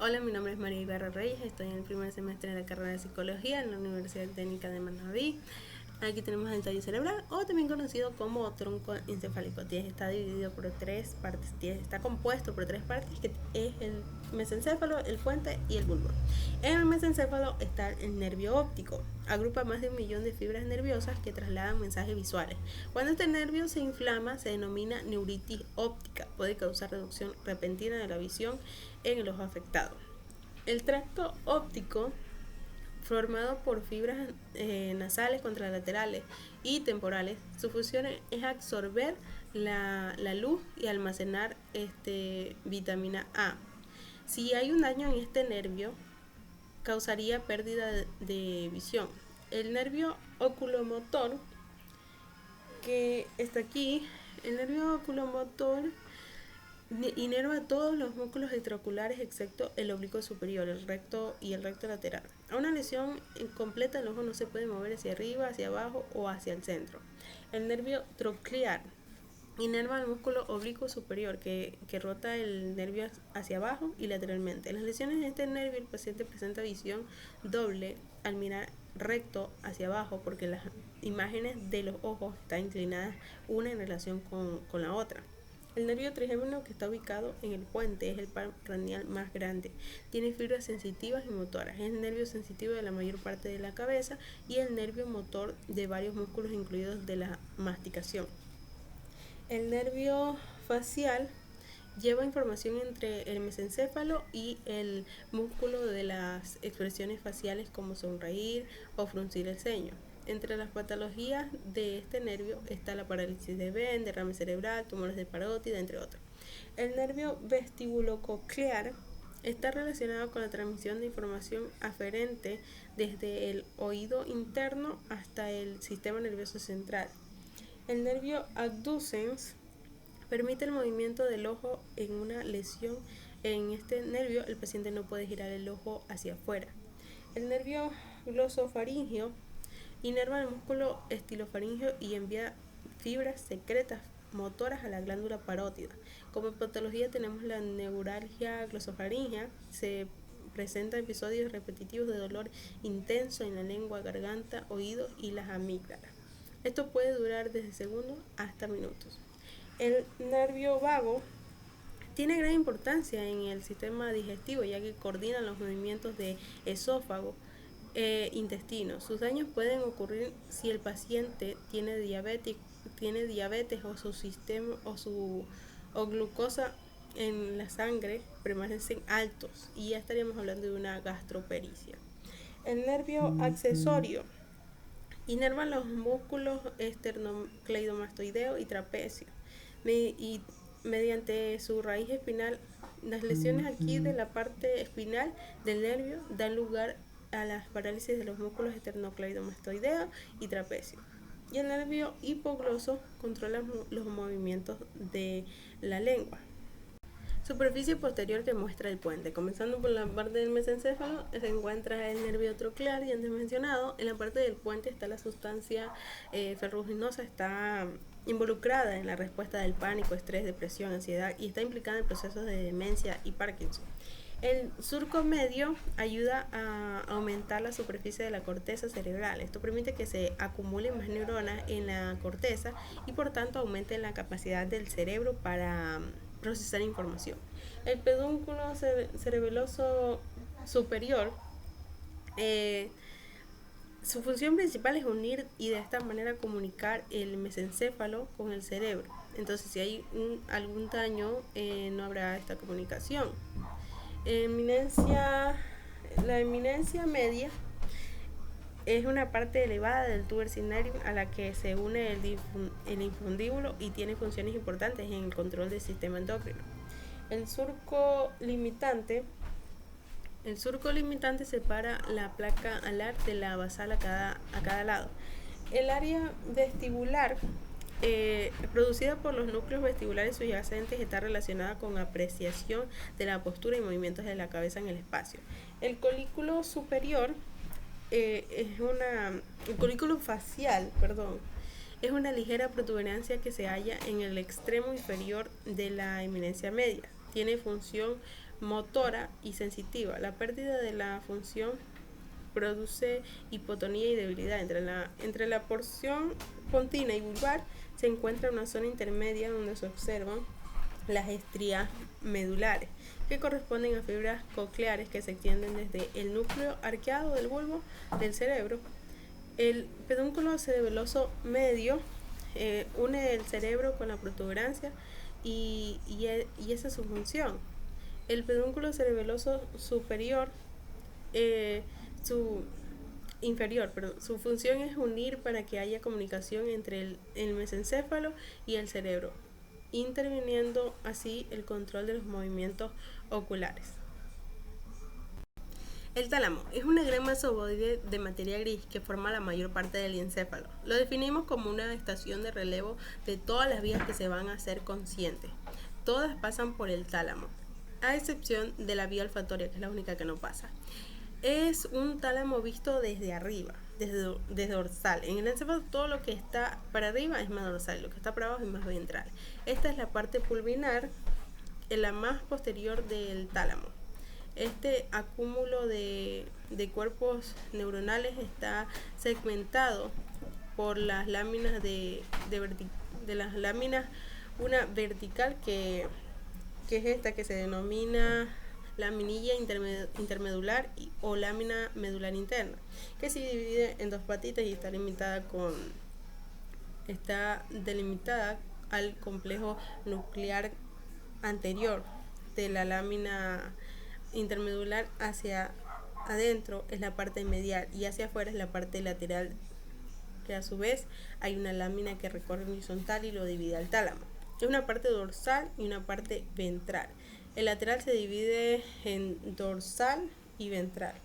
Hola, mi nombre es María Ibarra Reyes, estoy en el primer semestre de la carrera de Psicología en la Universidad Técnica de Manabí. Aquí tenemos el tallo cerebral, o también conocido como tronco encefálico. Está dividido por tres partes, está compuesto por tres partes, que es el mesencéfalo, el puente y el bulbo. En el mesencéfalo está el nervio óptico. Agrupa más de 1.000.000 de fibras nerviosas que trasladan mensajes visuales. Cuando este nervio se inflama, se denomina neuritis óptica. Puede causar reducción repentina de la visión en el ojo afectado. El tracto óptico, formado por fibras nasales contralaterales y temporales, su función es absorber la luz y almacenar vitamina A. Si hay un daño en este nervio, causaría pérdida de visión. El nervio oculomotor, que está aquí, el nervio oculomotor inerva todos los músculos extraoculares excepto el oblicuo superior, el recto y el recto lateral. A una lesión completa el ojo no se puede mover hacia arriba, hacia abajo o hacia el centro. El nervio troclear inerva el músculo oblicuo superior que rota el nervio hacia abajo y lateralmente. En las lesiones de este nervio el paciente presenta visión doble al mirar recto hacia abajo porque las imágenes de los ojos están inclinadas una en relación con la otra. El nervio trigémino, que está ubicado en el puente, es el par craneal más grande. Tiene fibras sensitivas y motoras. Es el nervio sensitivo de la mayor parte de la cabeza y el nervio motor de varios músculos, incluidos de la masticación. El nervio facial lleva información entre el mesencéfalo y el músculo de las expresiones faciales, como sonreír o fruncir el ceño. Entre las patologías de este nervio está la parálisis de Behn, derrame cerebral, tumores de parótida, entre otros. El nervio vestibulococlear está relacionado con la transmisión de información aferente desde el oído interno hasta el sistema nervioso central. El nervio abducens permite el movimiento del ojo en una lesión. En este nervio el paciente no puede girar el ojo hacia afuera. El nervio glosofaringeo inerva el músculo estilofaringeo y envía fibras secretas motoras a la glándula parótida. Como patología tenemos la neuralgia glosofaringea. Se presentan episodios repetitivos de dolor intenso en la lengua, garganta, oído y las amígdalas. Esto puede durar desde segundos hasta minutos. El nervio vago tiene gran importancia en el sistema digestivo, ya que coordina los movimientos de esófago e intestino. Sus daños pueden ocurrir si el paciente tiene diabetes o glucosa en la sangre permanecen altos, y ya estaríamos hablando de una gastropericia. El nervio accesorio inerva los músculos esternocleidomastoideo y trapecio, y mediante su raíz espinal. Las lesiones aquí de la parte espinal del nervio dan lugar a las parálisis de los músculos esternocleidomastoideo y trapecio. Y el nervio hipogloso controla los movimientos de la lengua. Superficie posterior que muestra el puente. Comenzando por la parte del mesencéfalo se encuentra el nervio troclear, y antes mencionado. En la parte del puente está la sustancia ferruginosa, está involucrada en la respuesta del pánico, estrés, depresión, ansiedad, y está implicada en procesos de demencia y Parkinson. El surco medio ayuda a aumentar la superficie de la corteza cerebral. Esto permite que se acumulen más neuronas en la corteza y por tanto aumente la capacidad del cerebro para procesar información. El pedúnculo cerebeloso superior, su función principal es unir y de esta manera comunicar el mesencéfalo con el cerebro. Entonces, si hay algún daño, no habrá esta comunicación. La eminencia media es una parte elevada del tuber cinerio a la que se une el infundíbulo y tiene funciones importantes en el control del sistema endocrino. El surco limitante separa la placa alar de la basal a cada lado. El área vestibular, producida por los núcleos vestibulares subyacentes, está relacionada con apreciación de la postura y movimientos de la cabeza en el espacio. El colículo superior el colículo facial, es una ligera protuberancia que se halla en el extremo inferior de la eminencia media. Tiene función motora y sensitiva. La pérdida de la función produce hipotonía y debilidad. Entre la porción pontina y vulvar se encuentra una zona intermedia donde se observan las estrías medulares, que corresponden a fibras cocleares que se extienden desde el núcleo arqueado del bulbo del cerebro. El pedúnculo cerebeloso medio une el cerebro con la protuberancia y esa es su función. El pedúnculo cerebeloso su función es unir para que haya comunicación entre el mesencéfalo y el cerebro, interviniendo así el control de los movimientos oculares. El tálamo es una gran masa ovoide de materia gris que forma la mayor parte del encéfalo. Lo definimos como una estación de relevo de todas las vías que se van a hacer conscientes. Todas pasan por el tálamo, a excepción de la vía olfatoria, que es la única que no pasa. Es un tálamo visto desde arriba, desde dorsal. En el encéfalo todo lo que está para arriba es más dorsal, lo que está para abajo es más ventral. Esta es la parte pulvinar, en la más posterior del tálamo. Este acúmulo de cuerpos neuronales está segmentado por las láminas de las láminas, una vertical que es esta que se denomina laminilla intermedular o lámina medular interna, que se divide en dos patitas y está delimitada al complejo nuclear anterior de la lámina intermedular. Hacia adentro es la parte medial y hacia afuera es la parte lateral, que a su vez hay una lámina que recorre horizontal y lo divide al tálamo. Es una parte dorsal y una parte ventral. El lateral se divide en dorsal y ventral.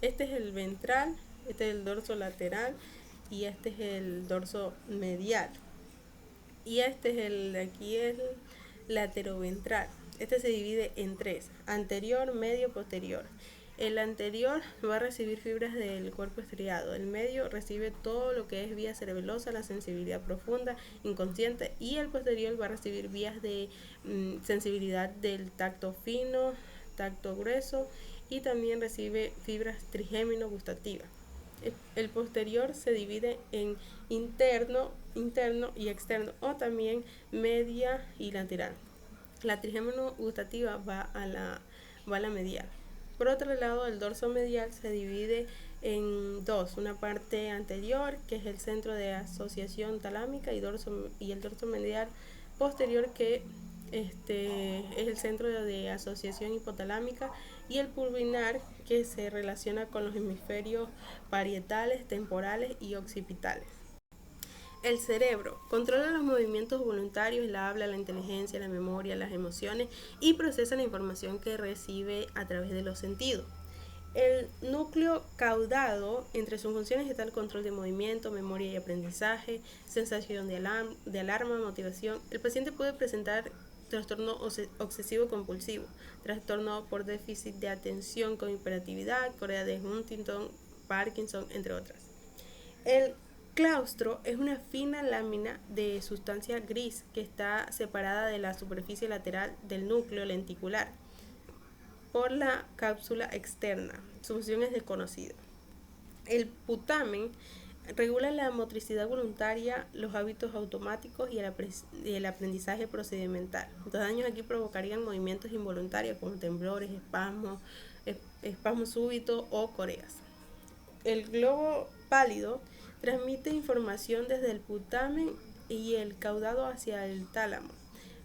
Este es el ventral, este es el dorso lateral y este es el dorso medial. Y este es el lateroventral. Este se divide en tres: anterior, medio, posterior. El anterior va a recibir fibras del cuerpo estriado. El medio recibe todo lo que es vía cerebelosa, la sensibilidad profunda, inconsciente. Y el posterior va a recibir vías de sensibilidad del tacto fino, tacto grueso, y también recibe fibras trigémino gustativas. El posterior se divide en interno y externo, o también media y lateral. La trigémino gustativa va a la medial. Por otro lado, el dorso medial se divide en dos: una parte anterior, que es el centro de asociación talámica, y el dorso medial posterior, que es el centro de asociación hipotalámica, y el pulvinar, que se relaciona con los hemisferios parietales, temporales y occipitales. El cerebro controla los movimientos voluntarios, el habla, la inteligencia, la memoria, las emociones, y procesa la información que recibe a través de los sentidos. El núcleo caudado, entre sus funciones está el control de movimiento, memoria y aprendizaje, sensación de alarma, motivación. El paciente puede presentar trastorno obsesivo compulsivo, trastorno por déficit de atención con hiperactividad, Corea de Huntington, Parkinson, entre otras. El claustro es una fina lámina de sustancia gris que está separada de la superficie lateral del núcleo lenticular por la cápsula externa. Su función es desconocida. El putamen regula la motricidad voluntaria, los hábitos automáticos y el aprendizaje procedimental. Los daños aquí provocarían movimientos involuntarios como temblores, espasmos súbitos o coreas. El globo pálido transmite información desde el putamen y el caudado hacia el tálamo.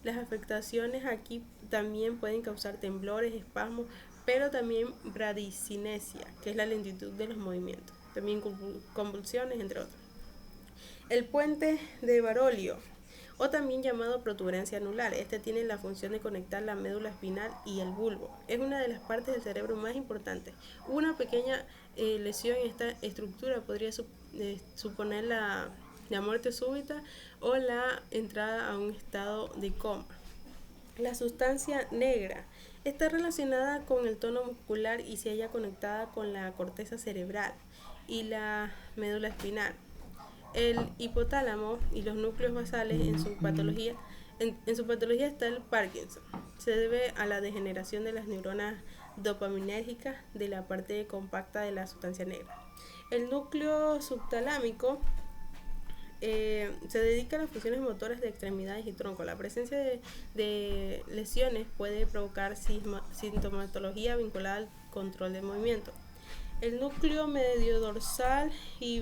Las afectaciones aquí también pueden causar temblores, espasmos, pero también bradicinesia, que es la lentitud de los movimientos, también convulsiones, entre otros. El puente de Barolio, o también llamado protuberancia anular, tiene la función de conectar la médula espinal y el bulbo. Es una de las partes del cerebro más importantes. Una pequeña lesión en esta estructura podría suponer la muerte súbita o la entrada a un estado de coma. La sustancia negra está relacionada con el tono muscular y se halla conectada con la corteza cerebral y la médula espinal. El hipotálamo y los núcleos basales en su patología En su patología está el Parkinson. Se debe a la degeneración de las neuronas dopaminérgicas de la parte compacta de la sustancia negra. El núcleo subtalámico se dedica a las funciones motoras de extremidades y tronco. La presencia de lesiones puede provocar sintomatología vinculada al control del movimiento. El núcleo medio dorsal y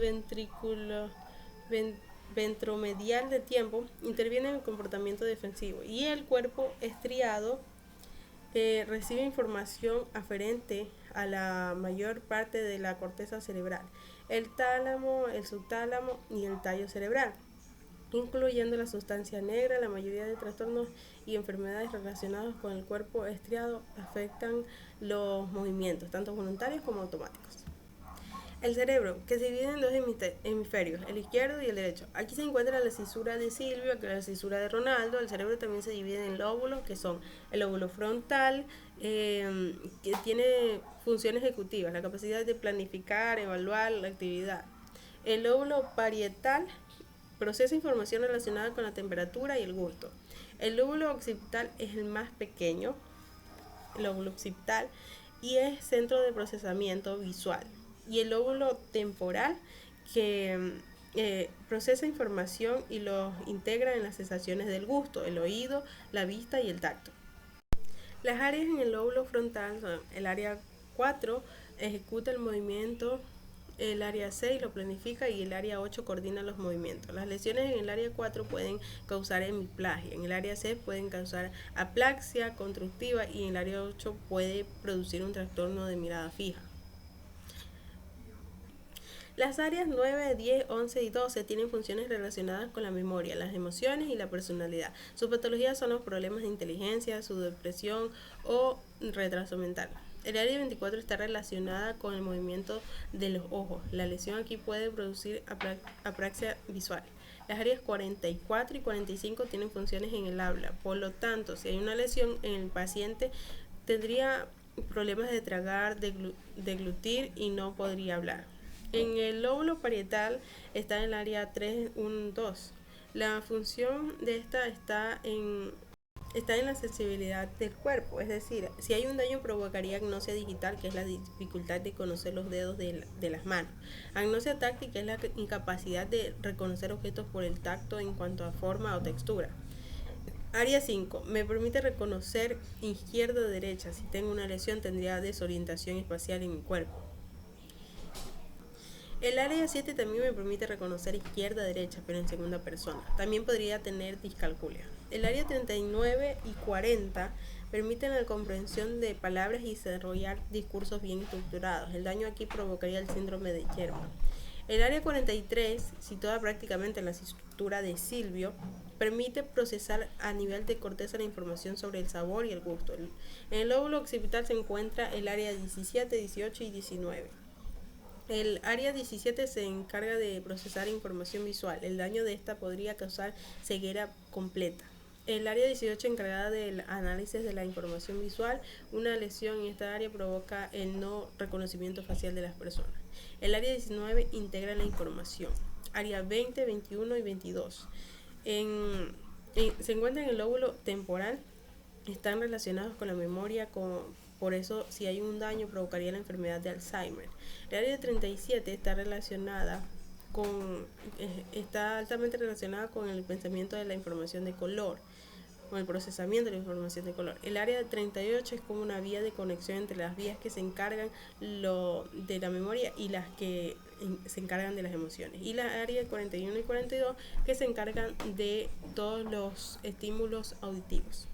ventromedial de tiempo interviene en el comportamiento defensivo, y el cuerpo estriado recibe información aferente a la mayor parte de la corteza cerebral, el tálamo, el subtálamo y el tallo cerebral, incluyendo la sustancia negra. La mayoría de trastornos y enfermedades relacionados con el cuerpo estriado afectan los movimientos, tanto voluntarios como automáticos. El cerebro, que se divide en dos hemisferios, el izquierdo y el derecho. Aquí se encuentra la cisura de Silvio, que es la cisura de Ronaldo. El cerebro también se divide en lóbulos, que son el lóbulo frontal, que tiene funciones ejecutivas, la capacidad de planificar, evaluar la actividad. El lóbulo parietal procesa información relacionada con la temperatura y el gusto. El lóbulo occipital es el más pequeño, el lóbulo occipital, y es centro de procesamiento visual. Y el lóbulo temporal, que procesa información y los integra en las sensaciones del gusto, el oído, la vista y el tacto. Las áreas en el lóbulo frontal son el área 4, ejecuta el movimiento, el área 6 lo planifica y el área 8 coordina los movimientos. Las lesiones en el área 4 pueden causar hemiplegia, en el área 6 pueden causar aplasia constructiva y en el área 8 puede producir un trastorno de mirada fija. Las áreas 9, 10, 11 y 12 tienen funciones relacionadas con la memoria, las emociones y la personalidad. Su patología son los problemas de inteligencia, su depresión o retraso mental. El área 24 está relacionada con el movimiento de los ojos. La lesión aquí puede producir apraxia visual. Las áreas 44 y 45 tienen funciones en el habla. Por lo tanto, si hay una lesión en el paciente, tendría problemas de tragar, deglutir y no podría hablar. En el lóbulo parietal está en el área 3, 1, 2. La función de esta está en la sensibilidad del cuerpo, es decir, si hay un daño provocaría agnosia digital, que es la dificultad de conocer los dedos de las manos. Agnosia táctica es la incapacidad de reconocer objetos por el tacto en cuanto a forma o textura. Área 5. Me permite reconocer izquierda o derecha. Si tengo una lesión tendría desorientación espacial en mi cuerpo. El área 7 también me permite reconocer izquierda, derecha, pero en segunda persona. También podría tener discalculia. El área 39 y 40 permiten la comprensión de palabras y desarrollar discursos bien estructurados. El daño aquí provocaría el síndrome de Sherman. El área 43, situada prácticamente en la estructura de Silvio, permite procesar a nivel de corteza la información sobre el sabor y el gusto. En el lóbulo occipital se encuentra el área 17, 18 y 19. El área 17 se encarga de procesar información visual. El daño de esta podría causar ceguera completa. El área 18 encargada del análisis de la información visual. Una lesión en esta área provoca el no reconocimiento facial de las personas. El área 19 integra la información. Área 20, 21 y 22. Se encuentra en el lóbulo temporal. Están relacionados con la memoria, por eso si hay un daño provocaría la enfermedad de Alzheimer. El área 37 está altamente relacionada con el pensamiento de la información de color, con el procesamiento de la información de color. El área 38 es como una vía de conexión entre las vías que se encargan de la memoria y las que se encargan de las emociones. Y la área 41 y 42 que se encargan de todos los estímulos auditivos.